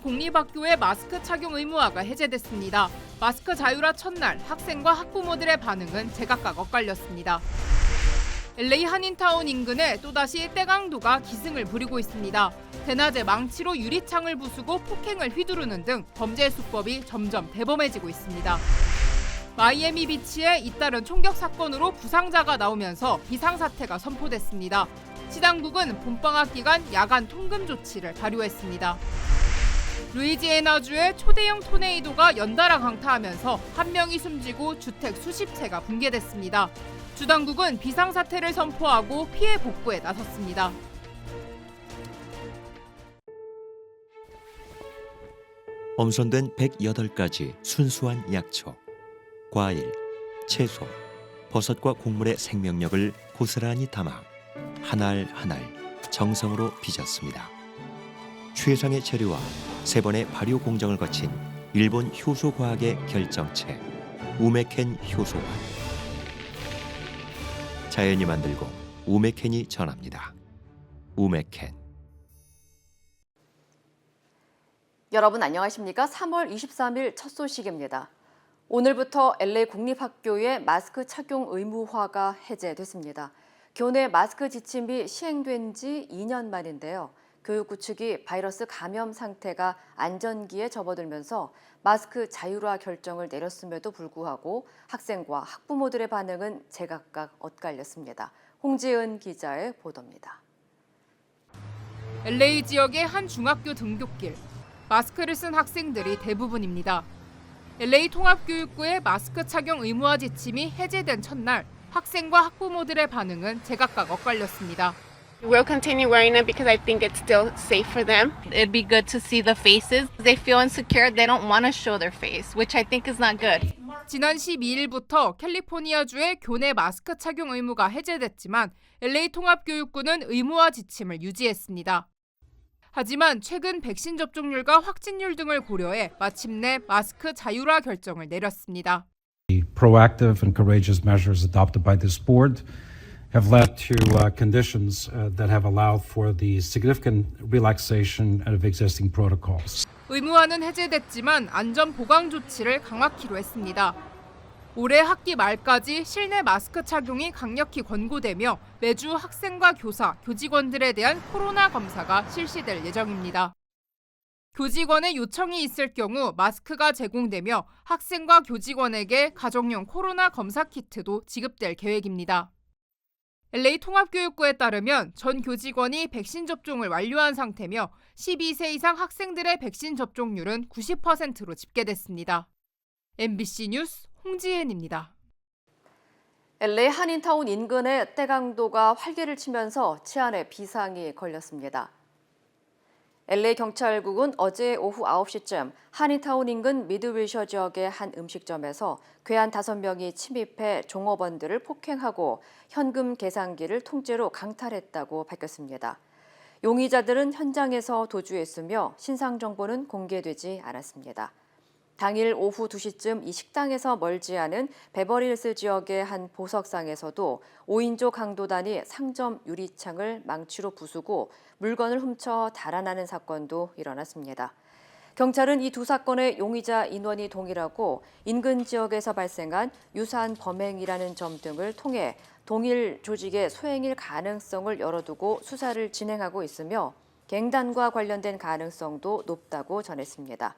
공립학교의 마스크 착용 의무화가 해제됐습니다. 마스크 자율화 첫날 학생과 학부모들의 반응은 제각각 엇갈렸습니다. LA 한인타운 인근에 또다시 떼강도가 기승을 부리고 있습니다. 대낮에 망치로 유리창을 부수고 폭행을 휘두르는 등 범죄 수법이 점점 대범해지고 있습니다. 마이애미 비치에 잇따른 총격 사건으로 부상자가 나오면서 비상사태가 선포됐습니다. 시당국은 봄방학 기간 야간 통금 조치를 발효했습니다. 루이지애나주의 초대형 토네이도가 연달아 강타하면서 한 명이 숨지고 주택 수십 채가 붕괴됐습니다. 주당국은 비상사태를 선포하고 피해 복구에 나섰습니다. 엄선된 108가지 순수한 약초, 과일, 채소, 버섯과 곡물의 생명력을 고스란히 담아 한 알 한 알 정성으로 빚었습니다. 최상의 재료와 3번의 발효 공정을 거친 일본 효소과학의 결정체 우메켄 효소화. 자연이 만들고 우메켄이 전합니다. 우메켄. 여러분 안녕하십니까? 3월 23일 첫 소식입니다. 오늘부터 LA 공립학교의 마스크 착용 의무화가 해제됐습니다. 교내 마스크 지침이 시행된 지 2년 만인데요. 교육부 측이 바이러스 감염 상태가 안전기에 접어들면서 마스크 자율화 결정을 내렸음에도 불구하고 학생과 학부모들의 반응은 제각각 엇갈렸습니다. 홍지은 기자의 보도입니다. LA 지역의 한 중학교 등굣길. 마스크를 쓴 학생들이 대부분입니다. LA 통합교육부의 마스크 착용 의무화 지침이 해제된 첫날 학생과 학부모들의 반응은 제각각 엇갈렸습니다. We'll continue wearing it because I think it's still safe for them. It'd be good to see the faces. They feel insecure. They don't want to show their face, which I think is not good. 지난 12일부터 캘리포니아주의 교내 마스크 착용 의무가 해제됐지만 LA 통합교육부는 의무화 지침을 유지했습니다. 하지만 최근 백신 접종률과 확진율 등을 고려해 마침내 마스크 자율화 결정을 내렸습니다. The proactive and courageous measures adopted by this board have led to conditions that have allowed for the significant relaxation of existing protocols. 의무화는 해제됐지만 안전 보강 조치를 강화키로 했습니다. 올해 학기 말까지 실내 마스크 착용이 강력히 권고되며 매주 학생과 교사, 교직원들에 대한 코로나 검사가 실시될 예정입니다. 교직원의 요청이 있을 경우 마스크가 제공되며 학생과 교직원에게 가정용 코로나 검사 키트도 지급될 계획입니다. LA 통합교육부에 따르면 전 교직원이 백신 접종을 완료한 상태며 12세 이상 학생들의 백신 접종률은 90%로 집계됐습니다. MBC 뉴스 홍지은입니다. LA 한인타운 인근의 떼강도가 활개를 치면서 치안에 비상이 걸렸습니다. LA 경찰국은 어제 오후 9시쯤 한인타운 인근 미드위셔 지역의 한 음식점에서 괴한 5명이 침입해 종업원들을 폭행하고 현금 계산기를 통째로 강탈했다고 밝혔습니다. 용의자들은 현장에서 도주했으며 신상 정보는 공개되지 않았습니다. 당일 오후 2시쯤 이 식당에서 멀지 않은 베버리힐스 지역의 한 보석상에서도 5인조 강도단이 상점 유리창을 망치로 부수고 물건을 훔쳐 달아나는 사건도 일어났습니다. 경찰은 이 두 사건의 용의자 인원이 동일하고 인근 지역에서 발생한 유사한 범행이라는 점 등을 통해 동일 조직의 소행일 가능성을 열어두고 수사를 진행하고 있으며 갱단과 관련된 가능성도 높다고 전했습니다.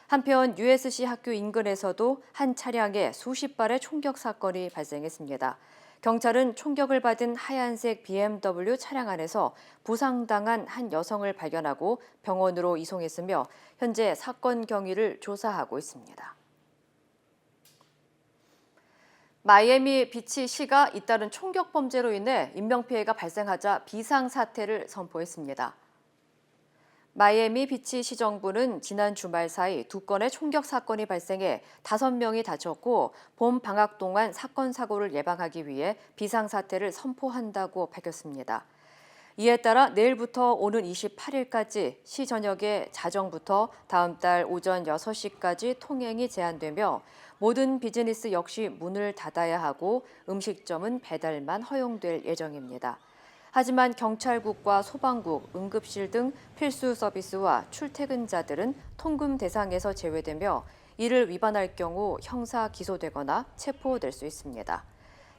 한편 USC 학교 인근에서도 한 차량에 수십 발의 총격 사건이 발생했습니다. 경찰은 총격을 받은 하얀색 BMW 차량 안에서 부상당한 한 여성을 발견하고 병원으로 이송했으며 현재 사건 경위를 조사하고 있습니다. 마이애미 비치시가 잇따른 총격 범죄로 인해 인명피해가 발생하자 비상사태를 선포했습니다. 마이애미 비치 시정부는 지난 주말 사이 2건의 총격 사건이 발생해 5명이 다쳤고 봄 방학 동안 사건 사고를 예방하기 위해 비상사태를 선포한다고 밝혔습니다. 이에 따라 내일부터 오는 28일까지 시 전역에 자정부터 다음 달 오전 6시까지 통행이 제한되며 모든 비즈니스 역시 문을 닫아야 하고 음식점은 배달만 허용될 예정입니다. 하지만 경찰국과 소방국, 응급실 등 필수 서비스와 출퇴근자들은 통금 대상에서 제외되며 이를 위반할 경우 형사 기소되거나 체포될 수 있습니다.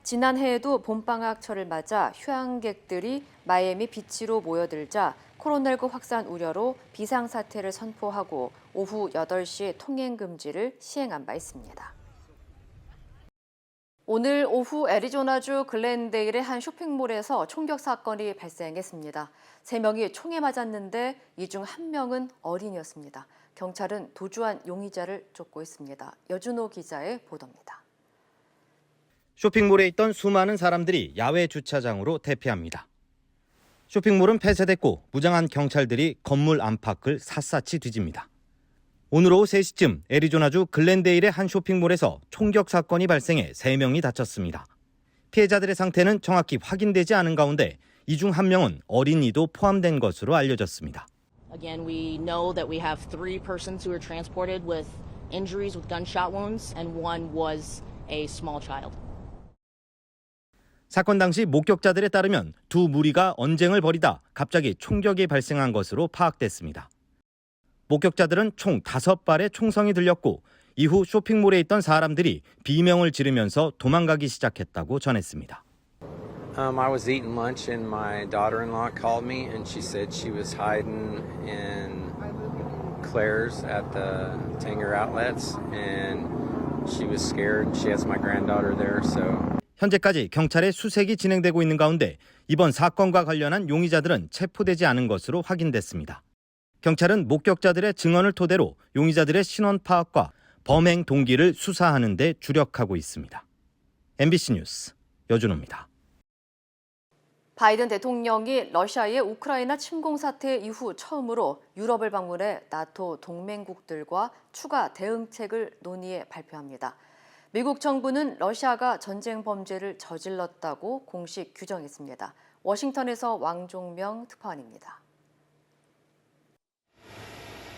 지난해에도 봄방학철을 맞아 휴양객들이 마이애미 비치로 모여들자 코로나19 확산 우려로 비상사태를 선포하고 오후 8시 통행 금지를 시행한 바 있습니다. 오늘 오후 애리조나주 글렌데일의 한 쇼핑몰에서 총격 사건이 발생했습니다. 3명이 총에 맞았는데 이 중 1명은 어린이였습니다. 경찰은 도주한 용의자를 쫓고 있습니다. 여준호 기자의 보도입니다. 쇼핑몰에 있던 수많은 사람들이 야외 주차장으로 대피합니다. 쇼핑몰은 폐쇄됐고 무장한 경찰들이 건물 안팎을 샅샅이 뒤집니다. 오늘 오후 3시쯤 애리조나주 글렌데일의 한 쇼핑몰에서 총격 사건이 발생해 3명이 다쳤습니다. 피해자들의 상태는 정확히 확인되지 않은 가운데 이 중 1명은 어린이도 포함된 것으로 알려졌습니다. Again, we know that we have 3 persons who were transported with injuries with gunshot wounds and 1 was a small child. 사건 당시 목격자들에 따르면 두 무리가 언쟁을 벌이다 갑자기 총격이 발생한 것으로 파악됐습니다. 목격자들은 총 5발의 총성이 들렸고 이후 쇼핑몰에 있던 사람들이 비명을 지르면서 도망가기 시작했다고 전했습니다. I was eating lunch and my daughter-in-law called me and she said she was hiding in Claire's at the Tanger outlets and she was scared. She has my granddaughter there, so. 현재까지 경찰의 수색이 진행되고 있는 가운데 이번 사건과 관련한 용의자들은 체포되지 않은 것으로 확인됐습니다. 경찰은 목격자들의 증언을 토대로 용의자들의 신원 파악과 범행 동기를 수사하는 데 주력하고 있습니다. MBC 뉴스 여준호입니다. 바이든 대통령이 러시아의 우크라이나 침공 사태 이후 처음으로 유럽을 방문해 나토 동맹국들과 추가 대응책을 논의해 발표합니다. 미국 정부는 러시아가 전쟁 범죄를 저질렀다고 공식 규정했습니다. 워싱턴에서 왕종명 특파원입니다.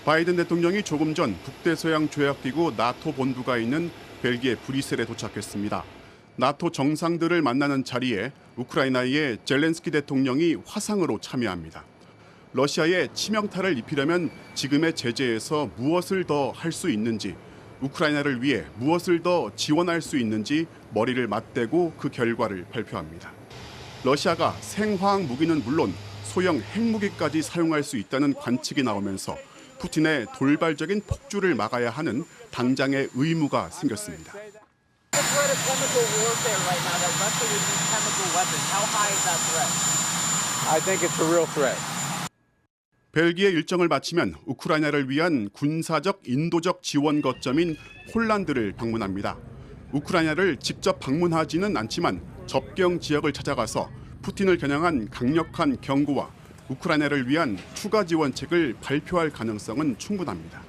바이든 대통령이 조금 전 북대서양 조약기구 나토 본부가 있는 벨기에 브뤼셀에 도착했습니다. 나토 정상들을 만나는 자리에 우크라이나의 젤렌스키 대통령이 화상으로 참여합니다. 러시아에 치명타를 입히려면 지금의 제재에서 무엇을 더 할 수 있는지, 우크라이나를 위해 무엇을 더 지원할 수 있는지 머리를 맞대고 그 결과를 발표합니다. 러시아가 생화학 무기는 물론 소형 핵무기까지 사용할 수 있다는 관측이 나오면서 푸틴의 돌발적인 폭주를 막아야 하는 당장의 의무가 생겼습니다. 벨기에 일정을 마치면 우크라이나를 위한 군사적 인도적 지원 거점인 폴란드를 방문합니다. 우크라이나를 직접 방문하지는 않지만 접경 지역을 찾아가서 푸틴을 겨냥한 강력한 경고와 우크라이나를 위한 추가 지원책을 발표할 가능성은 충분합니다.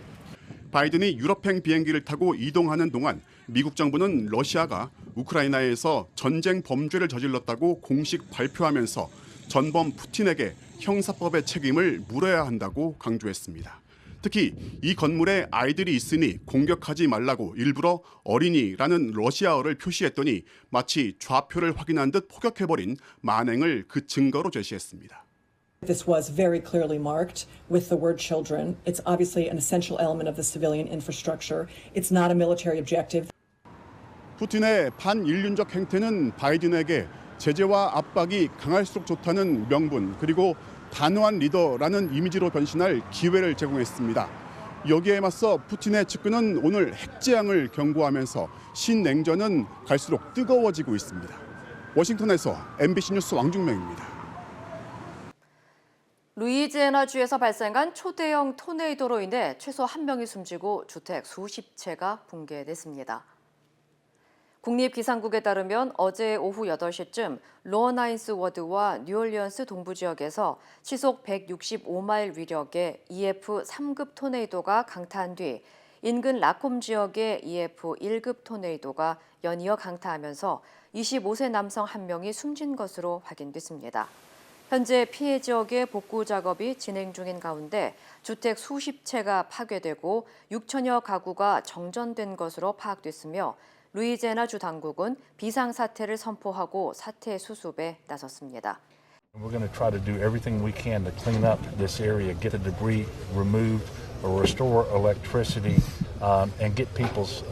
바이든이 유럽행 비행기를 타고 이동하는 동안 미국 정부는 러시아가 우크라이나에서 전쟁 범죄를 저질렀다고 공식 발표하면서 전범 푸틴에게 형사법의 책임을 물어야 한다고 강조했습니다. 특히 이 건물에 아이들이 있으니 공격하지 말라고 일부러 어린이라는 러시아어를 표시했더니 마치 좌표를 확인한 듯 폭격해버린 만행을 그 증거로 제시했습니다. This was very clearly marked with the word children. It's obviously an essential element of the civilian infrastructure. It's not a military objective. 푸틴의 반인륜적 행태는 바이든에게 제재와 압박이 강할수록 좋다는 명분 그리고 단호한 리더라는 이미지로 변신할 기회를 제공했습니다. 여기에 맞서 푸틴의 측근은 오늘 핵재앙을 경고하면서 신냉전은 갈수록 뜨거워지고 있습니다. 워싱턴에서 MBC 뉴스 왕중명입니다. 루이지애나주에서 발생한 초대형 토네이도로 인해 최소 1명이 숨지고 주택 수십 채가 붕괴됐습니다. 국립기상국에 따르면 어제 오후 8시쯤 로어나인스 워드와 뉴올리언스 동부 지역에서 시속 165마일 위력의 EF 3급 토네이도가 강타한 뒤 인근 라콤 지역의 EF 1급 토네이도가 연이어 강타하면서 25세 남성 1명이 숨진 것으로 확인됐습니다. 현재 피해 지역의 복구 작업이 진행 중인 가운데 주택 수십 채가 파괴되고 6천여 가구가 정전된 것으로 파악됐으며 루이지애나주 당국은 비상사태를 선포하고 사태 수습에 나섰습니다. We're going to try to do everything we can to clean up this area, get the debris removed, or restore electricity, and get people's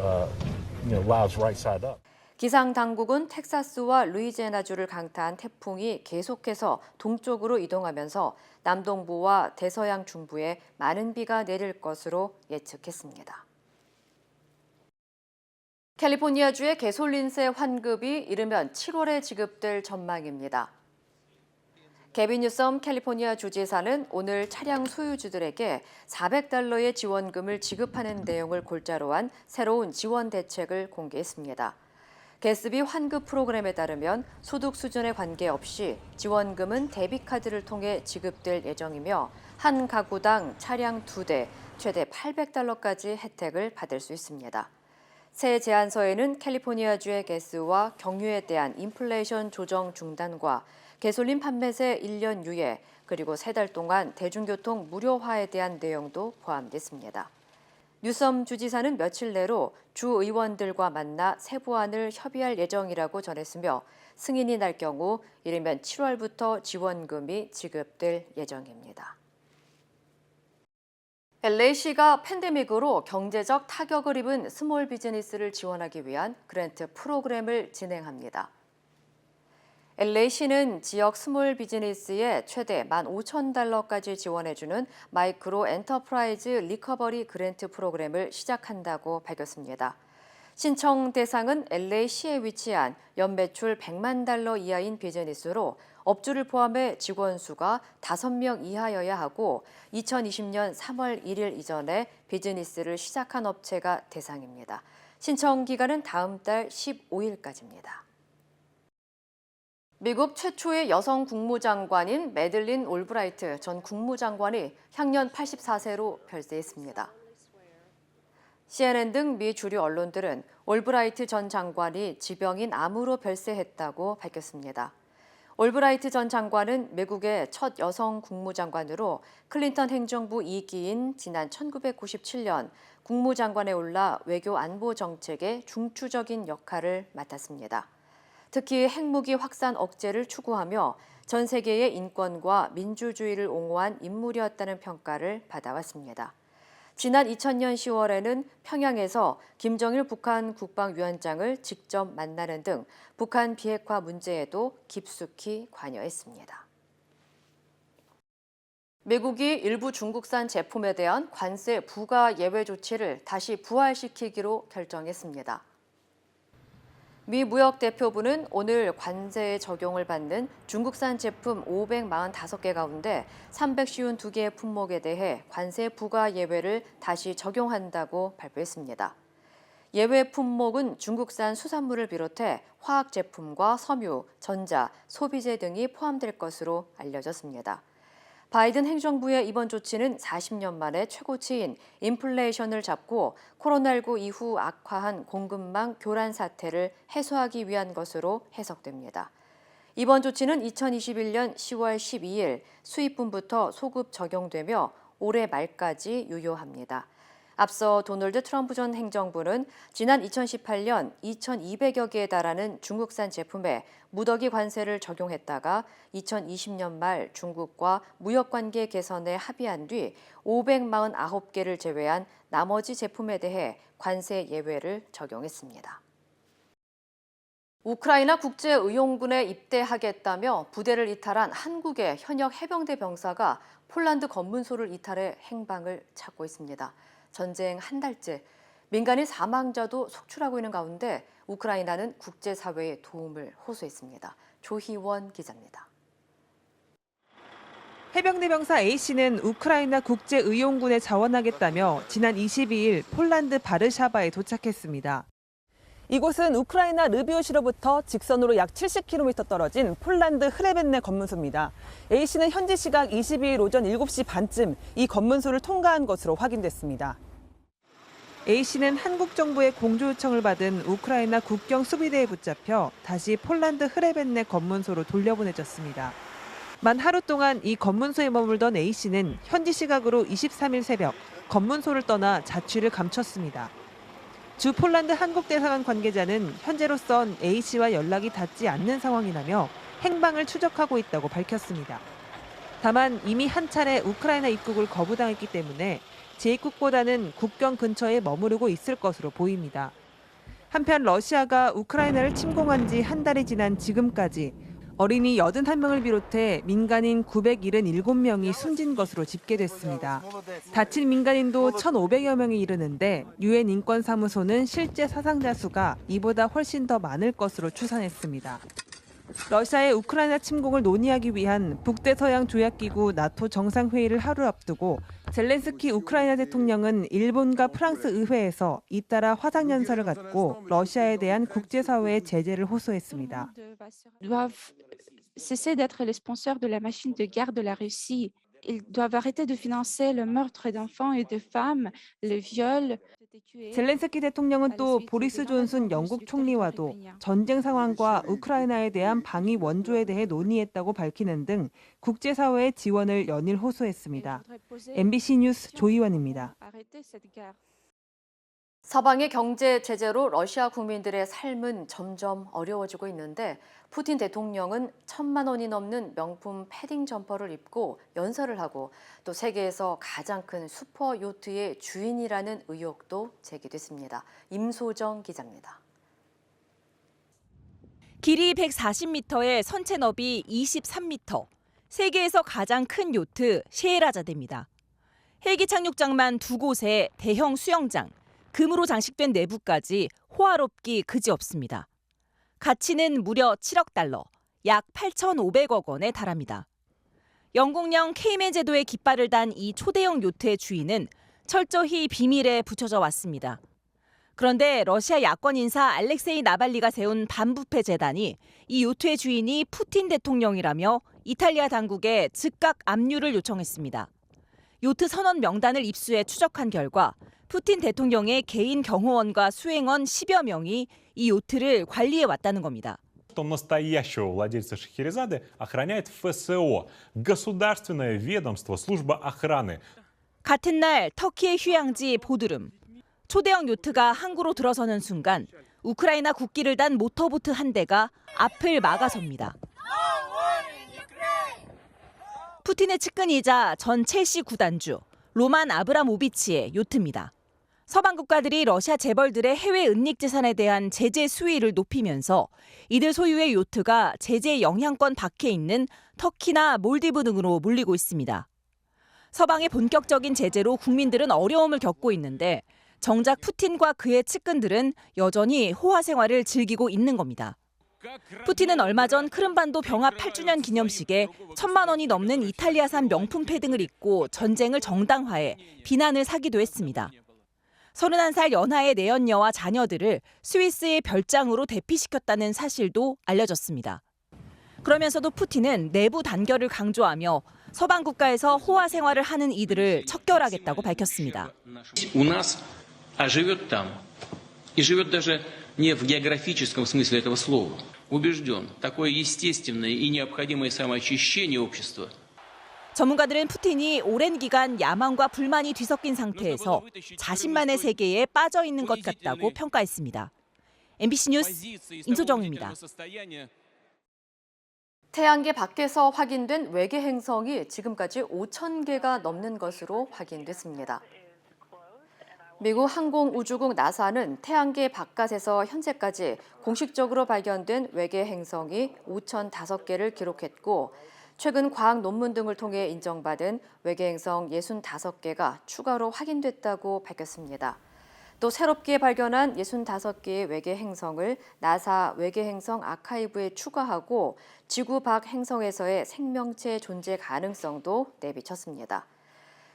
lives right side up. 기상 당국은 텍사스와 루이지애나주를 강타한 태풍이 계속해서 동쪽으로 이동하면서 남동부와 대서양 중부에 많은 비가 내릴 것으로 예측했습니다. 캘리포니아주의 개솔린세 환급이 이르면 7월에 지급될 전망입니다. 게빈 뉴섬 캘리포니아 주지사는 오늘 차량 소유주들에게 $400의 지원금을 지급하는 내용을 골자로 한 새로운 지원 대책을 공개했습니다. 개스비 환급 프로그램에 따르면 소득 수준에 관계없이 지원금은 데비카드를 통해 지급될 예정이며 한 가구당 차량 2대, 최대 $800까지 혜택을 받을 수 있습니다. 새 제안서에는 캘리포니아주의 가스와 경유에 대한 인플레이션 조정 중단과 개솔린 판매세 1년 유예, 그리고 3달 동안 대중교통 무료화에 대한 내용도 포함됐습니다. 뉴섬 주지사는 며칠 내로 주 의원들과 만나 세부안을 협의할 예정이라고 전했으며 승인이 날 경우 이르면 7월부터 지원금이 지급될 예정입니다. LA시가 팬데믹으로 경제적 타격을 입은 스몰 비즈니스를 지원하기 위한 그랜트 프로그램을 진행합니다. LA시는 지역 스몰 비즈니스에 최대 $15,000까지 지원해주는 마이크로 엔터프라이즈 리커버리 그랜트 프로그램을 시작한다고 밝혔습니다. 신청 대상은 LA시에 위치한 연매출 $100만 이하인 비즈니스로 업주를 포함해 직원 수가 5명 이하여야 하고 2020년 3월 1일 이전에 비즈니스를 시작한 업체가 대상입니다. 신청 기간은 다음 달 15일까지입니다. 미국 최초의 여성 국무장관인 매들린 올브라이트 전 국무장관이 향년 84세로 별세했습니다. CNN 등 미 주류 언론들은 올브라이트 전 장관이 지병인 암으로 별세했다고 밝혔습니다. 올브라이트 전 장관은 미국의 첫 여성 국무장관으로 클린턴 행정부 2기인 지난 1997년 국무장관에 올라 외교 안보 정책의 중추적인 역할을 맡았습니다. 특히 핵무기 확산 억제를 추구하며 전 세계의 인권과 민주주의를 옹호한 인물이었다는 평가를 받아왔습니다. 지난 2000년 10월에는 평양에서 김정일 북한 국방위원장을 직접 만나는 등 북한 비핵화 문제에도 깊숙이 관여했습니다. 미국이 일부 중국산 제품에 대한 관세 부과 예외 조치를 다시 부활시키기로 결정했습니다. 미 무역대표부는 오늘 관세에 적용을 받는 중국산 제품 545개 가운데 352개의 품목에 대해 관세 부과 예외를 다시 적용한다고 발표했습니다. 예외 품목은 중국산 수산물을 비롯해 화학제품과 섬유, 전자, 소비재 등이 포함될 것으로 알려졌습니다. 바이든 행정부의 이번 조치는 40년 만에 최고치인 인플레이션을 잡고 코로나19 이후 악화한 공급망 교란 사태를 해소하기 위한 것으로 해석됩니다. 이번 조치는 2021년 10월 12일 수입분부터 소급 적용되며 올해 말까지 유효합니다. 앞서 도널드 트럼프 전 행정부는 지난 2018년 2,200여 개에 달하는 중국산 제품에 무더기 관세를 적용했다가 2020년 말 중국과 무역관계 개선에 합의한 뒤 549개를 제외한 나머지 제품에 대해 관세 예외를 적용했습니다. 우크라이나 국제의용군에 입대하겠다며 부대를 이탈한 한국의 현역 해병대 병사가 폴란드 검문소를 이탈해 행방을 찾고 있습니다. 전쟁 한 달째, 민간인 사망자도 속출하고 있는 가운데 우크라이나는 국제사회의 도움을 호소했습니다. 조희원 기자입니다. 해병대 병사 A씨는 우크라이나 국제의용군에 자원하겠다며 지난 22일 폴란드 바르샤바에 도착했습니다. 이곳은 우크라이나 르비오시로부터 직선으로 약 70km 떨어진 폴란드 흐레벤네 검문소입니다. A씨는 현지 시각 22일 오전 7시 반쯤 이 검문소를 통과한 것으로 확인됐습니다. A씨는 한국 정부의 공조 요청을 받은 우크라이나 국경 수비대에 붙잡혀 다시 폴란드 흐레벤네 검문소로 돌려보내졌습니다. 만 하루 동안 이 검문소에 머물던 A씨는 현지 시각으로 23일 새벽 검문소를 떠나 자취를 감췄습니다. 주 폴란드 한국 대사관 관계자는 현재로선 A씨와 연락이 닿지 않는 상황이라며 행방을 추적하고 있다고 밝혔습니다. 다만 이미 한 차례 우크라이나 입국을 거부당했기 때문에 재입국보다는 국경 근처에 머무르고 있을 것으로 보입니다. 한편 러시아가 우크라이나를 침공한 지 한 달이 지난 지금까지 어린이 81명을 비롯해 민간인 977명이 숨진 것으로 집계됐습니다. 다친 민간인도 1,500여 명에 이르는데 유엔 인권사무소는 실제 사상자 수가 이보다 훨씬 더 많을 것으로 추산했습니다. 러시아의 우크라이나 침공을 논의하기 위한 북대서양 조약기구 나토 정상회의를 하루 앞두고 젤렌스키 우크라이나 대통령은 일본과 프랑스 의회에서 잇따라 화상연설을 갖고 러시아에 대한 국제사회의 제재를 호소했습니다. cesser d'être les sponsors de la machine de guerre de la Russie. Ils doivent arrêter de financer le meurtre d'enfants et de femmes, le viol. 젤렌스키 대통령은 또 보리스 존슨 영국 총리와도 전쟁 상황과 우크라이나에 대한 방위 원조에 대해 논의했다고 밝히는 등 국제사회의 지원을 연일 호소했습니다. MBC 뉴스 조이원입니다. 서방의 경제 제재로 러시아 국민들의 삶은 점점 어려워지고 있는데 푸틴 대통령은 1,000만 원이 넘는 명품 패딩 점퍼를 입고 연설을 하고 또 세계에서 가장 큰 슈퍼 요트의 주인이라는 의혹도 제기됐습니다. 임소정 기자입니다. 길이 140m에 선체 너비 23m, 세계에서 가장 큰 요트 셰헤라자드입니다. 헬기 착륙장만 2곳에 대형 수영장, 금으로 장식된 내부까지 호화롭기 그지없습니다. 가치는 무려 7억 달러, 약 8,500억 원에 달합니다. 영국령 케이맨 제도의 깃발을 단 이 초대형 요트의 주인은 철저히 비밀에 붙여져 왔습니다. 그런데 러시아 야권 인사 알렉세이 나발리가 세운 반부패 재단이 이 요트의 주인이 푸틴 대통령이라며 이탈리아 당국에 즉각 압류를 요청했습니다. 요트 선원 명단을 입수해 추적한 결과 푸틴 대통령의 개인 경호원과 수행원 10여 명이 이 요트를 관리해 왔다는 겁니다. Настоящего владельца Шахерезады охраняет ФСО, государственное ведомство, служба охраны. 같은 날 터키의 휴양지 보드름. 초대형 요트가 항구로 들어서는 순간 우크라이나 국기를 단 모터보트 한 대가 앞을 막아섭니다. 푸틴의 측근이자 전 첼시 구단주 로만 아브라모비치의 요트입니다. 서방 국가들이 러시아 재벌들의 해외 은닉 재산에 대한 제재 수위를 높이면서 이들 소유의 요트가 제재 영향권 밖에 있는 터키나 몰디브 등으로 몰리고 있습니다. 서방의 본격적인 제재로 국민들은 어려움을 겪고 있는데 정작 푸틴과 그의 측근들은 여전히 호화 생활을 즐기고 있는 겁니다. 푸틴은 얼마 전 크림반도 병합 8주년 기념식에 1,000만 원이 넘는 이탈리아산 명품 패딩을 입고 전쟁을 정당화해 비난을 사기도 했습니다. 31살 연하의 내연녀와 자녀들을 스위스의 별장으로 대피시켰다는 사실도 알려졌습니다. 그러면서도 푸틴은 내부 단결을 강조하며 서방 국가에서 호화 생활을 하는 이들을 척결하겠다고 밝혔습니다. Не в географическом смысле этого слова. Убежден, такое естественное и необходимое самоочищение общества. 전문가들은 푸틴이 오랜 기간 야망과 불만이 뒤섞인 상태에서 자신만의 세계에 빠져 있는 것 같다고 평가했습니다. MBC 뉴스 임소정입니다. 태양계 밖에서 확인된 외계 행성이 지금까지 5,000개가 넘는 것으로 확인됐습니다. 미국 항공우주국 나사는 태양계 바깥에서 현재까지 공식적으로 발견된 외계 행성이 5,005개를 기록했고 최근 과학 논문 등을 통해 인정받은 외계 행성 65개가 추가로 확인됐다고 밝혔습니다. 또 새롭게 발견한 65개의 외계 행성을 나사 외계 행성 아카이브에 추가하고 지구 밖 행성에서의 생명체 존재 가능성도 내비쳤습니다.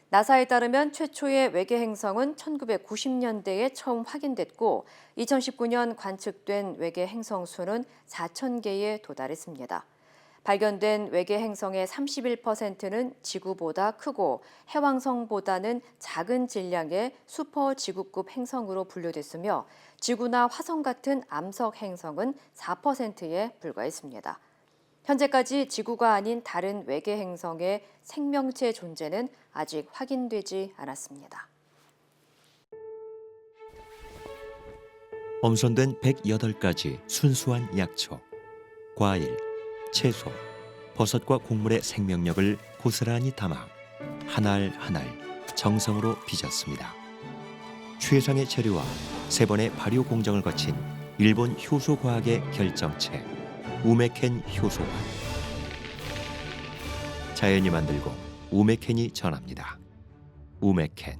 나사에 따르면 최초의 외계 행성은 1990년대에 처음 확인됐고 2019년 관측된 외계 행성 수는 4,000개에 도달했습니다. 발견된 외계 행성의 31%는 지구보다 크고 해왕성보다는 작은 질량의 슈퍼 지구급 행성으로 분류됐으며 지구나 화성 같은 암석 행성은 4%에 불과했습니다. 현재까지 지구가 아닌 다른 외계 행성의 생명체 존재는 아직 확인되지 않았습니다. 엄선된 108가지 순수한 약초, 과일, 채소, 버섯과 곡물의 생명력을 고스란히 담아 한 알 한 알 정성으로 빚었습니다. 최상의 재료와 3번의 발효 공정을 거친 일본 효소 과학의 결정체 우메켄 효소관. 자연이 만들고 우메켄이 전합니다. 우메켄.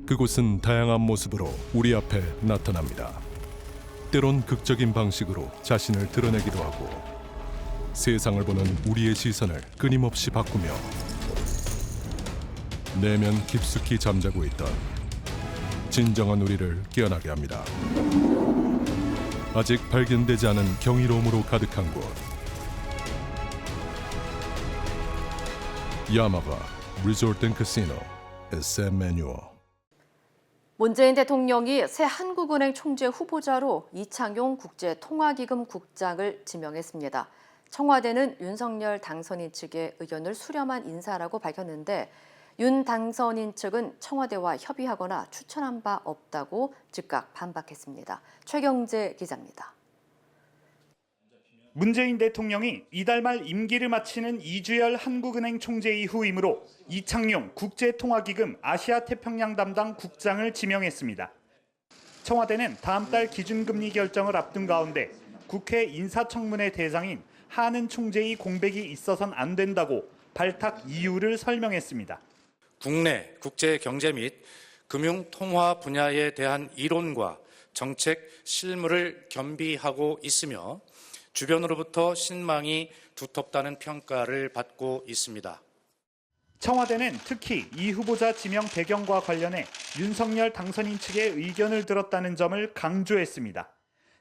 그곳은 다양한 모습으로 우리 앞에 나타납니다. 때론 극적인 방식으로 자신을 드러내기도 하고 세상을 보는 우리의 시선을 끊임없이 바꾸며 내면 깊숙이 잠자고 있던 진정한 우리를 깨어나게 합니다. 아직 발견되지 않은 경이로움으로 가득한 곳. 야마가 리조트 앤 카시노 SM 매뉴얼. 문재인 대통령이 새 한국은행 총재 후보자로 이창용 국제통화기금 국장을 지명했습니다. 청와대는 윤석열 당선인 측의 의견을 수렴한 인사라고 밝혔는데 윤 당선인 측은 청와대와 협의하거나 추천한 바 없다고 즉각 반박했습니다. 최경재 기자입니다. 문재인 대통령이 이달 말 임기를 마치는 이주열 한국은행 총재 이후이므로 이창용 국제통화기금 아시아태평양 담당 국장을 지명했습니다. 청와대는 다음 달 기준금리 결정을 앞둔 가운데 국회 인사청문회 대상인 하는 총재의 공백이 있어선 안 된다고 발탁 이유를 설명했습니다. 국내, 국제 경제 및 금융 통화 분야에 대한 이론과 정책 실무를 겸비하고 있으며 주변으로부터 신망이 두텁다는 평가를 받고 있습니다. 청와대는 특히 이 후보자 지명 배경과 관련해 윤석열 당선인 측의 의견을 들었다는 점을 강조했습니다.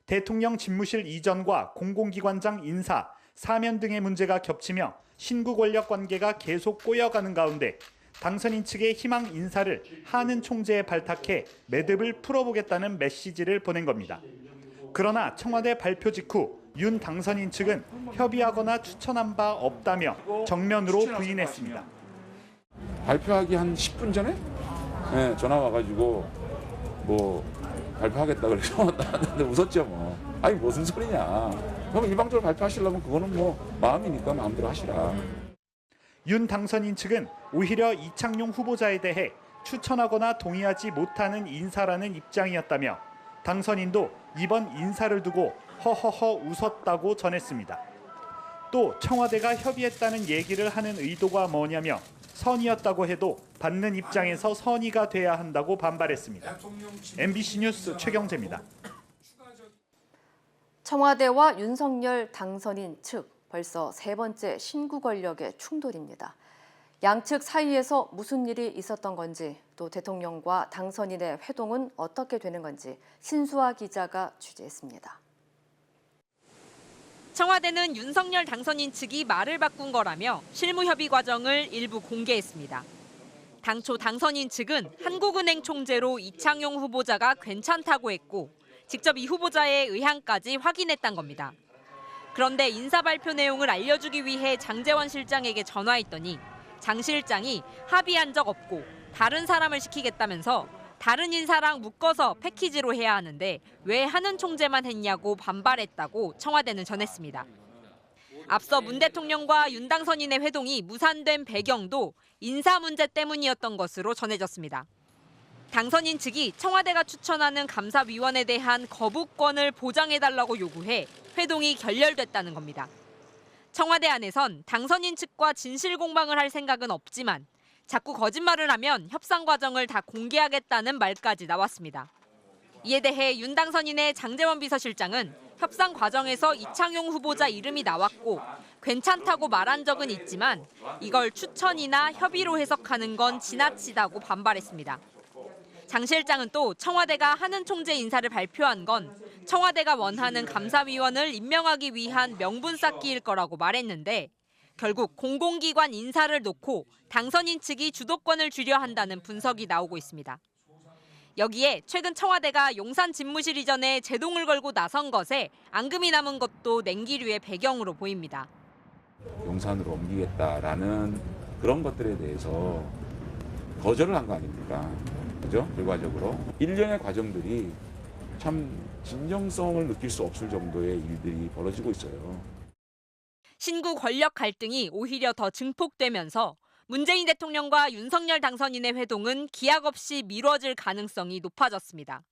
대통령 집무실 이전과 공공기관장 인사, 사면 등의 문제가 겹치며 신구 권력 관계가 계속 꼬여가는 가운데 당선인 측의 희망 인사를 하는 총재에 발탁해 매듭을 풀어보겠다는 메시지를 보낸 겁니다. 그러나 청와대 발표 직후 윤 당선인 측은 협의하거나 추천한 바 없다며 정면으로 부인했습니다. 발표하기 한 10분 전에 전화 와가지고 뭐 발표하겠다 그래서 나한테 웃었죠 뭐. 아니 무슨 소리냐. 그럼 일방적으로 발표하시려면 그거는 뭐 마음이니까 마음대로 하시라. 윤 당선인 측은 오히려 이창용 후보자에 대해 추천하거나 동의하지 못하는 인사라는 입장이었다며 당선인도 이번 인사를 두고 허허허 웃었다고 전했습니다. 또 청와대가 협의했다는 얘기를 하는 의도가 뭐냐며 선의였다고 해도 받는 입장에서 선의가 돼야 한다고 반발했습니다. MBC 뉴스 최경재입니다. 청와대와 윤석열 당선인 측 벌써 3번째 신구 권력의 충돌입니다. 양측 사이에서 무슨 일이 있었던 건지 또 대통령과 당선인의 회동은 어떻게 되는 건지 신수아 기자가 취재했습니다. 청와대는 윤석열 당선인 측이 말을 바꾼 거라며 실무 협의 과정을 일부 공개했습니다. 당초 당선인 측은 한국은행 총재로 이창용 후보자가 괜찮다고 했고 직접 이 후보자의 의향까지 확인했단 겁니다. 그런데 인사 발표 내용을 알려주기 위해 장제원 실장에게 전화했더니 장 실장이 합의한 적 없고 다른 사람을 시키겠다면서 다른 인사랑 묶어서 패키지로 해야 하는데 왜 하는 총재만 했냐고 반발했다고 청와대는 전했습니다. 앞서 문 대통령과 윤 당선인의 회동이 무산된 배경도 인사 문제 때문이었던 것으로 전해졌습니다. 당선인 측이 청와대가 추천하는 감사위원에 대한 거부권을 보장해달라고 요구해 회동이 결렬됐다는 겁니다. 청와대 안에선 당선인 측과 진실 공방을 할 생각은 없지만 자꾸 거짓말을 하면 협상 과정을 다 공개하겠다는 말까지 나왔습니다. 이에 대해 윤 당선인의 장제원 비서실장은 협상 과정에서 이창용 후보자 이름이 나왔고 괜찮다고 말한 적은 있지만 이걸 추천이나 협의로 해석하는 건 지나치다고 반발했습니다. 장 실장은 또 청와대가 하는 총재 인사를 발표한 건 청와대가 원하는 감사위원을 임명하기 위한 명분 쌓기일 거라고 말했는데 결국 공공기관 인사를 놓고 당선인 측이 주도권을 쥐려 한다는 분석이 나오고 있습니다. 여기에 최근 청와대가 용산 집무실 이전에 제동을 걸고 나선 것에 앙금이 남은 것도 냉기류의 배경으로 보입니다. 용산으로 옮기겠다라는 그런 것들에 대해서 거절을 한 거 아닙니까? 그죠? 결과적으로 일련의 과정들이 참 진정성을 느낄 수 없을 정도의 일들이 벌어지고 있어요. 신구 권력 갈등이 오히려 더 증폭되면서 문재인 대통령과 윤석열 당선인의 회동은 기약 없이 미뤄질 가능성이 높아졌습니다.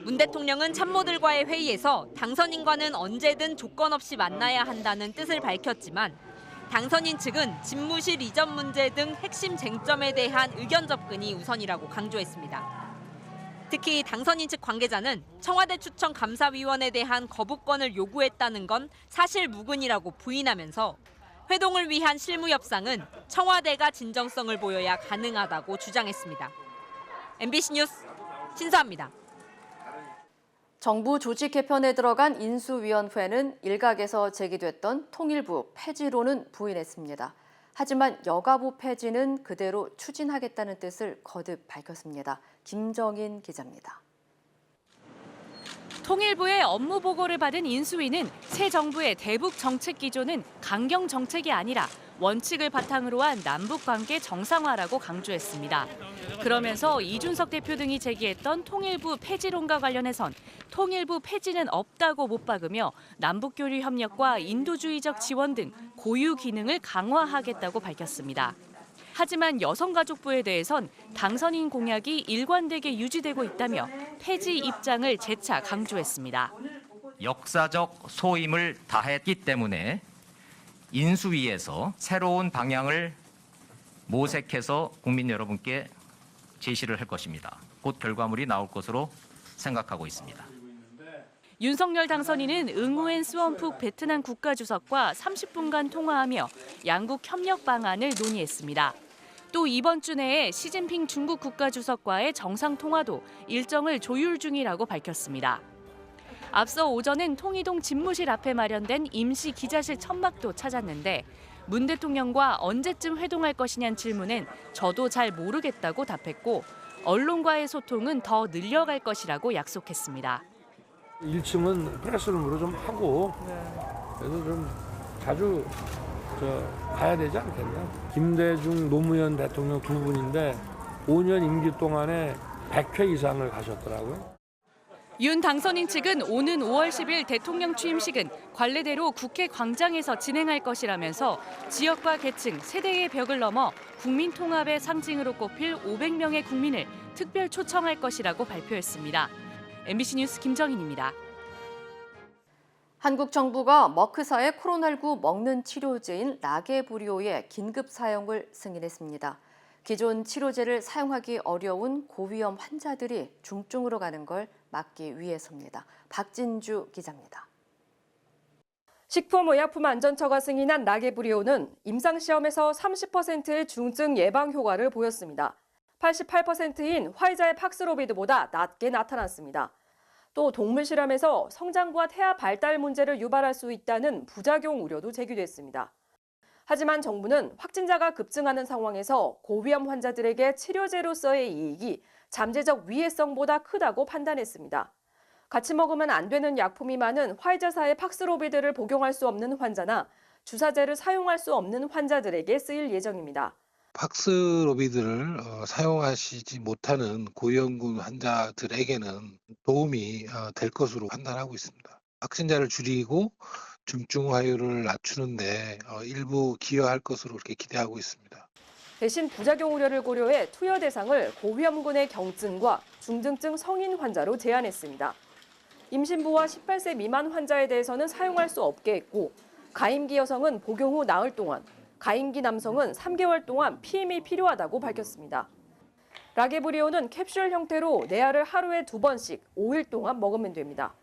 문 대통령은 참모들과의 회의에서 당선인과는 언제든 조건 없이 만나야 한다는 뜻을 밝혔지만 당선인 측은 집무실 이전 문제 등 핵심 쟁점에 대한 의견 접근이 우선이라고 강조했습니다. 특히 당선인 측 관계자는 청와대 추천 감사위원에 대한 거부권을 요구했다는 건 사실무근이라고 부인하면서 회동을 위한 실무 협상은 청와대가 진정성을 보여야 가능하다고 주장했습니다. MBC 뉴스 신사입니다. 정부 조직 개편에 들어간 인수위원회는 일각에서 제기됐던 통일부 폐지론은 부인했습니다. 하지만 여가부 폐지는 그대로 추진하겠다는 뜻을 거듭 밝혔습니다. 김정인 기자입니다. 통일부의 업무 보고를 받은 인수위는 새 정부의 대북 정책 기조는 강경 정책이 아니라 원칙을 바탕으로 한 남북 관계 정상화라고 강조했습니다. 그러면서 이준석 대표 등이 제기했던 통일부 폐지론과 관련해선 통일부 폐지는 없다고 못 박으며 남북 교류 협력과 인도주의적 지원 등 고유 기능을 강화하겠다고 밝혔습니다. 하지만 여성가족부에 대해선 당선인 공약이 일관되게 유지되고 있다며 폐지 입장을 재차 강조했습니다. 역사적 소임을 다했기 때문에 인수위에서 새로운 방향을 모색해서 국민 여러분께 제시를 할 것입니다. 곧 결과물이 나올 것으로 생각하고 있습니다. 윤석열 당선인은 응우엔 스원푹 베트남 국가주석과 30분간 통화하며 양국 협력 방안을 논의했습니다. 또 이번 주 내에 시진핑 중국 국가주석과의 정상통화도 일정을 조율 중이라고 밝혔습니다. 앞서 오전엔 통이동 집무실 앞에 마련된 임시 기자실 천막도 찾았는데 문 대통령과 언제쯤 회동할 것이냐는 질문엔 저도 잘 모르겠다고 답했고 언론과의 소통은 더 늘려갈 것이라고 약속했습니다. 1층은 프레스룸으로 좀 하고 그래서 좀 자주 가야 되지 않겠나. 김대중 노무현 대통령 두 분인데 5년 임기 동안에 100회 이상을 가셨더라고요. 윤 당선인 측은 오는 5월 10일 대통령 취임식은 관례대로 국회 광장에서 진행할 것이라면서 지역과 계층, 세대의 벽을 넘어 국민 통합의 상징으로 꼽힐 500명의 국민을 특별 초청할 것이라고 발표했습니다. MBC 뉴스 김정인입니다. 한국 정부가 머크사의 코로나19 먹는 치료제인 라게브리오의 긴급 사용을 승인했습니다. 기존 치료제를 사용하기 어려운 고위험 환자들이 중증으로 가는 걸 막기 위해서입니다. 박진주 기자입니다. 식품의약품안전처가 승인한 라게브리오는 임상시험에서 30%의 중증 예방 효과를 보였습니다. 88%인 화이자의 팍스로비드보다 낮게 나타났습니다. 또 동물 실험에서 성장과 태아 발달 문제를 유발할 수 있다는 부작용 우려도 제기됐습니다. 하지만 정부는 확진자가 급증하는 상황에서 고위험 환자들에게 치료제로서의 이익이 잠재적 위해성보다 크다고 판단했습니다. 같이 먹으면 안 되는 약품이 많은 화이자사의 팍스로비드를 복용할 수 없는 환자나 주사제를 사용할 수 없는 환자들에게 쓰일 예정입니다. 팍스로비드를 사용하시지 못하는 고위험군 환자들에게는 도움이 될 것으로 판단하고 있습니다. 확진자를 줄이고 중증화율을 낮추는데 일부 기여할 것으로 그렇게 기대하고 있습니다. 대신 부작용 우려를 고려해 투여 대상을 고위험군의 경증과 중증증 성인 환자로 제한했습니다. 임신부와 18세 미만 환자에 대해서는 사용할 수 없게 했고 가임기 여성은 복용 후 나흘 동안, 가임기 남성은 3개월 동안 피임이 필요하다고 밝혔습니다. 라게브리오는 캡슐 형태로 내 알을 하루에 2번씩 5일 동안 먹으면 됩니다.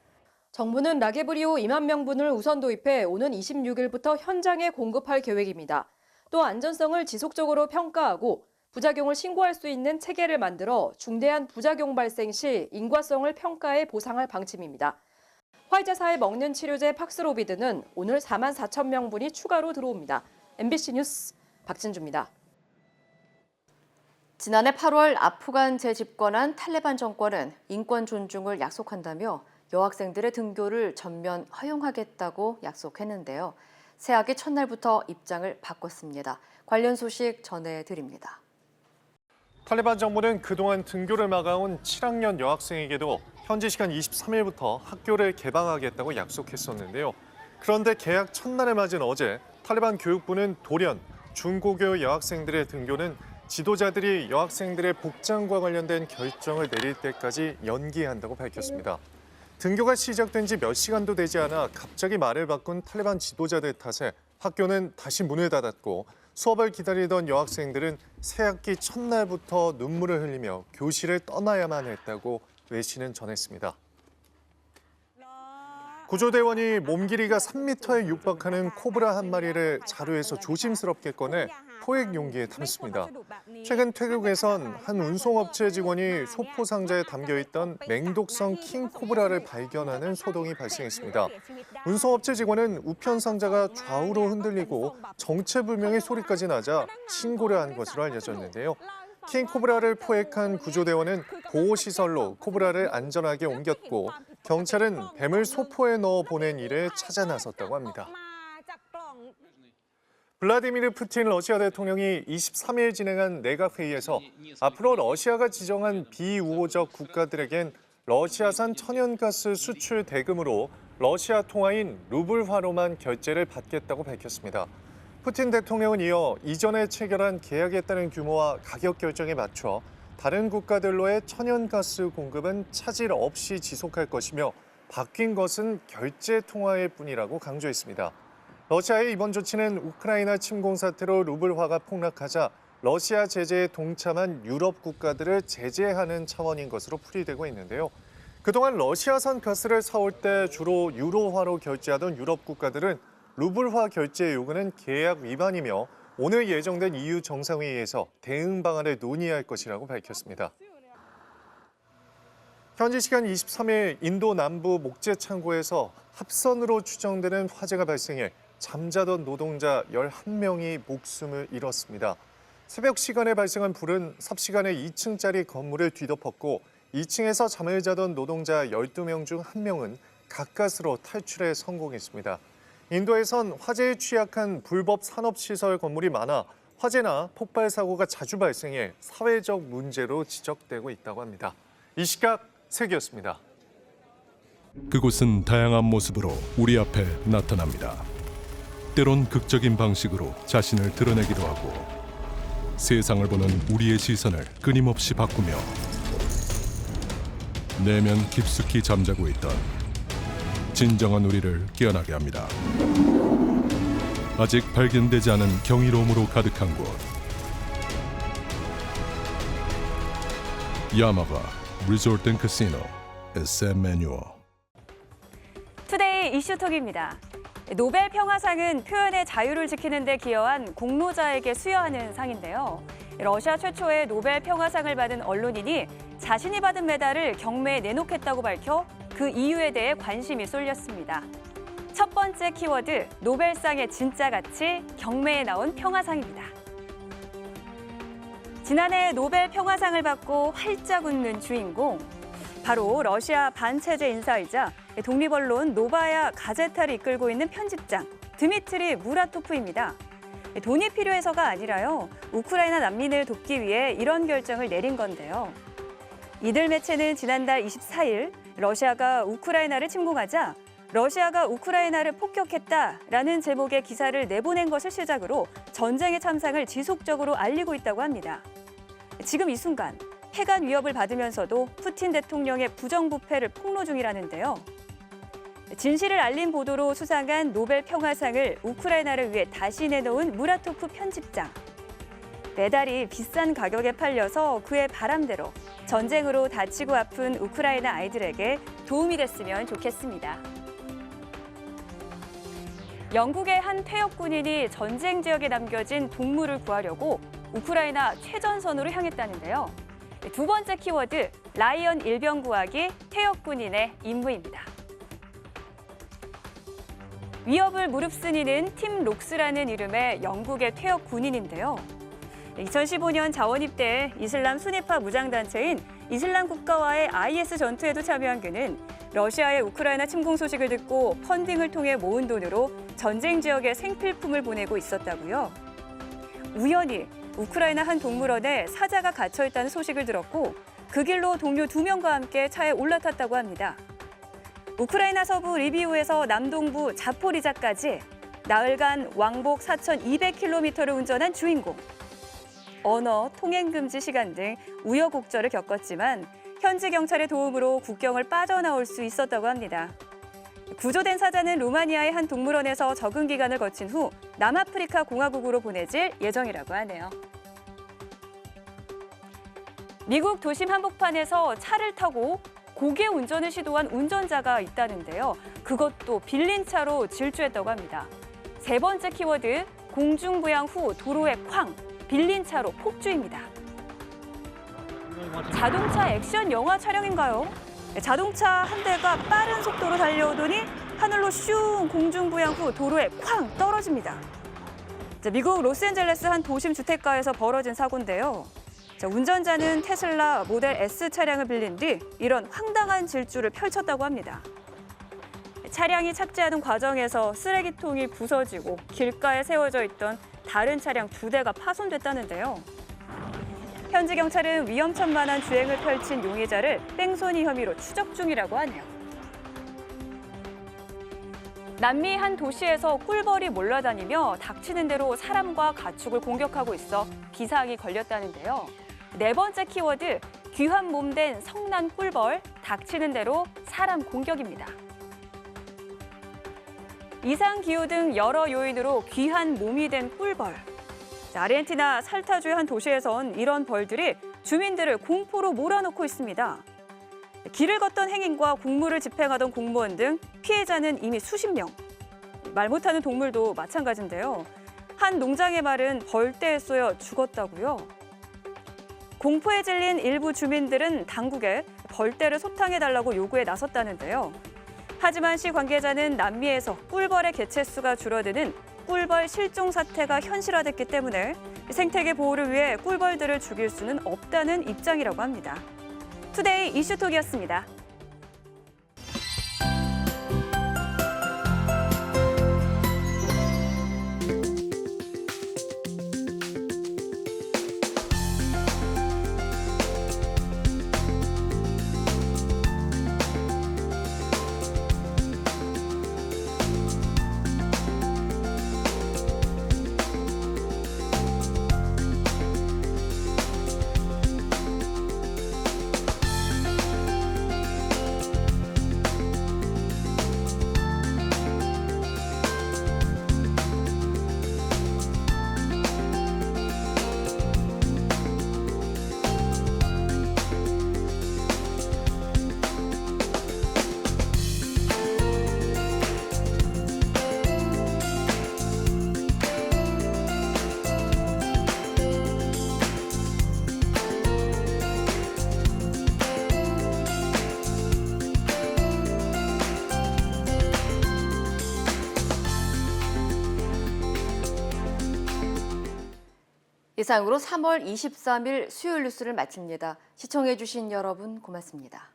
정부는 라게브리오 2만 명분을 우선 도입해 오는 26일부터 현장에 공급할 계획입니다. 또 안전성을 지속적으로 평가하고 부작용을 신고할 수 있는 체계를 만들어 중대한 부작용 발생 시 인과성을 평가해 보상할 방침입니다. 화이자사에 먹는 치료제 팍스로비드는 오늘 4만 4천 명분이 추가로 들어옵니다. MBC 뉴스 박진주입니다. 지난해 8월 아프간 재집권한 탈레반 정권은 인권 존중을 약속한다며 여학생들의 등교를 전면 허용하겠다고 약속했는데요. 새학기 첫날부터 입장을 바꿨습니다. 관련 소식 전해드립니다. 탈레반 정부는 그동안 등교를 막아온 7학년 여학생에게도 현지 시간 23일부터 학교를 개방하겠다고 약속했었는데요. 그런데 개학 첫날에 맞은 어제 탈레반 교육부는 돌연 중고교 여학생들의 등교는 지도자들이 여학생들의 복장과 관련된 결정을 내릴 때까지 연기한다고 밝혔습니다. 등교가 시작된 지 몇 시간도 되지 않아 갑자기 말을 바꾼 탈레반 지도자들 탓에 학교는 다시 문을 닫았고 수업을 기다리던 여학생들은 새학기 첫날부터 눈물을 흘리며 교실을 떠나야만 했다고 외신은 전했습니다. 구조대원이 몸 길이가 3m에 육박하는 코브라 한 마리를 자루에서 조심스럽게 꺼내 포획 용기에 담습니다. 최근 태국에선 한 운송업체 직원이 소포 상자에 담겨있던 맹독성 킹 코브라를 발견하는 소동이 발생했습니다. 운송업체 직원은 우편 상자가 좌우로 흔들리고 정체불명의 소리까지 나자 신고를 한 것으로 알려졌는데요. 킹 코브라를 포획한 구조대원은 보호시설로 코브라를 안전하게 옮겼고 경찰은 뱀을 소포에 넣어 보낸 일에 찾아 나섰다고 합니다. 블라디미르 푸틴 러시아 대통령이 23일 진행한 내각회의에서 앞으로 러시아가 지정한 비우호적 국가들에겐 러시아산 천연가스 수출 대금으로 러시아 통화인 루블화로만 결제를 받겠다고 밝혔습니다. 푸틴 대통령은 이어 이전에 체결한 계약에 따른 규모와 가격 결정에 맞춰 다른 국가들로의 천연가스 공급은 차질 없이 지속할 것이며 바뀐 것은 결제 통화일 뿐이라고 강조했습니다. 러시아의 이번 조치는 우크라이나 침공 사태로 루블화가 폭락하자 러시아 제재에 동참한 유럽 국가들을 제재하는 차원인 것으로 풀이되고 있는데요. 그동안 러시아산 가스를 사올 때 주로 유로화로 결제하던 유럽 국가들은 루블화 결제 요구는 계약 위반이며 오늘 예정된 EU 정상회의에서 대응 방안을 논의할 것이라고 밝혔습니다. 현지 시간 23일 인도 남부 목재 창고에서 합선으로 추정되는 화재가 발생해 잠자던 노동자 11명이 목숨을 잃었습니다. 새벽 시간에 발생한 불은 삽시간에 2층짜리 건물을 뒤덮었고 2층에서 잠을 자던 노동자 12명 중 1명은 가까스로 탈출에 성공했습니다. 인도에선 화재에 취약한 불법 산업시설 건물이 많아 화재나 폭발 사고가 자주 발생해 사회적 문제로 지적되고 있다고 합니다. 이 시각 세계였습니다. 그곳은 다양한 모습으로 우리 앞에 나타납니다. 때론 극적인 방식으로 자신을 드러내기도 하고 세상을 보는 우리의 시선을 끊임없이 바꾸며 내면 깊숙이 잠자고 있던 진정한 우리를 깨어나게 합니다. 아직 발견되지 않은 경이로움으로 가득한 곳. 야마바 리조트 앤 카시노 SM 매뉴얼. 투데이 이슈톡입니다. 노벨 평화상은 표현의 자유를 지키는 데 기여한 공로자에게 수여하는 상인데요. 러시아 최초의 노벨 평화상을 받은 언론인이 자신이 받은 메달을 경매에 내놓겠다고 밝혀 그 이유에 대해 관심이 쏠렸습니다. 첫 번째 키워드, 노벨상의 진짜 가치, 경매에 나온 평화상입니다. 지난해 노벨 평화상을 받고 활짝 웃는 주인공, 바로 러시아 반체제 인사이자 독립언론 노바야 가제타를 이끌고 있는 편집장 드미트리 무라토프입니다. 돈이 필요해서가 아니라요, 우크라이나 난민을 돕기 위해 이런 결정을 내린 건데요. 이들 매체는 지난달 24일 러시아가 우크라이나를 침공하자 러시아가 우크라이나를 폭격했다라는 제목의 기사를 내보낸 것을 시작으로 전쟁의 참상을 지속적으로 알리고 있다고 합니다. 지금 이 순간 해관 위협을 받으면서도 푸틴 대통령의 부정부패를 폭로 중이라는데요. 진실을 알린 보도로 수상한 노벨 평화상을 우크라이나를 위해 다시 내놓은 무라토프 편집장. 메달이 비싼 가격에 팔려서 그의 바람대로 전쟁으로 다치고 아픈 우크라이나 아이들에게 도움이 됐으면 좋겠습니다. 영국의 한 퇴역 군인이 전쟁 지역에 남겨진 동물을 구하려고 우크라이나 최전선으로 향했다는데요. 두 번째 키워드, 라이언 일병 구하기, 퇴역 군인의 임무입니다. 위협을 무릅쓴 이는 팀 록스라는 이름의 영국의 퇴역 군인인데요. 2015년 자원 입대해 이슬람 순위파 무장단체인 이슬람 국가와의 IS 전투에도 참여한 그는 러시아의 우크라이나 침공 소식을 듣고 펀딩을 통해 모은 돈으로 전쟁 지역에 생필품을 보내고 있었다고요. 우연히 우크라이나 한 동물원에 사자가 갇혀 있다는 소식을 들었고 그 길로 동료 2명과 함께 차에 올라탔다고 합니다. 우크라이나 서부 리비우에서 남동부 자포리자까지 나흘간 왕복 4,200km를 운전한 주인공. 언어, 통행 금지 시간 등 우여곡절을 겪었지만 현지 경찰의 도움으로 국경을 빠져나올 수 있었다고 합니다. 구조된 사자는 루마니아의 한 동물원에서 적응 기간을 거친 후 남아프리카 공화국으로 보내질 예정이라고 하네요. 미국 도심 한복판에서 차를 타고 고개 운전을 시도한 운전자가 있다는데요. 그것도 빌린 차로 질주했다고 합니다. 세 번째 키워드, 공중부양 후 도로에 쾅, 빌린 차로 폭주입니다. 자동차 액션 영화 촬영인가요? 자동차 한 대가 빠른 속도로 달려오더니 하늘로 슝 공중부양 후 도로에 쾅 떨어집니다. 미국 로스앤젤레스 한 도심 주택가에서 벌어진 사고인데요. 운전자는 테슬라 모델 S 차량을 빌린 뒤 이런 황당한 질주를 펼쳤다고 합니다. 차량이 착지하는 과정에서 쓰레기통이 부서지고 길가에 세워져 있던 다른 차량 2대가 파손됐다는데요. 현지 경찰은 위험천만한 주행을 펼친 용의자를 뺑소니 혐의로 추적 중이라고 하네요. 남미 한 도시에서 꿀벌이 몰려다니며 닥치는 대로 사람과 가축을 공격하고 있어 비상이 걸렸다는데요. 네 번째 키워드, 귀한 몸된 성난 꿀벌, 닥치는 대로 사람 공격입니다. 이상기후 등 여러 요인으로 귀한 몸이 된 꿀벌. 아르헨티나 살타주의 한 도시에선 이런 벌들이 주민들을 공포로 몰아넣고 있습니다. 길을 걷던 행인과 공무를 집행하던 공무원 등 피해자는 이미 수십 명. 말 못하는 동물도 마찬가지인데요. 한 농장의 말은 벌떼에 쏘여 죽었다고요. 공포에 질린 일부 주민들은 당국에 벌떼를 소탕해달라고 요구에 나섰다는데요. 하지만 시 관계자는 남미에서 꿀벌의 개체수가 줄어드는 꿀벌 실종 사태가 현실화됐기 때문에 생태계 보호를 위해 꿀벌들을 죽일 수는 없다는 입장이라고 합니다. 투데이 이슈톡이었습니다. 이상으로 3월 23일 수요일 뉴스를 마칩니다. 시청해주신 여러분 고맙습니다.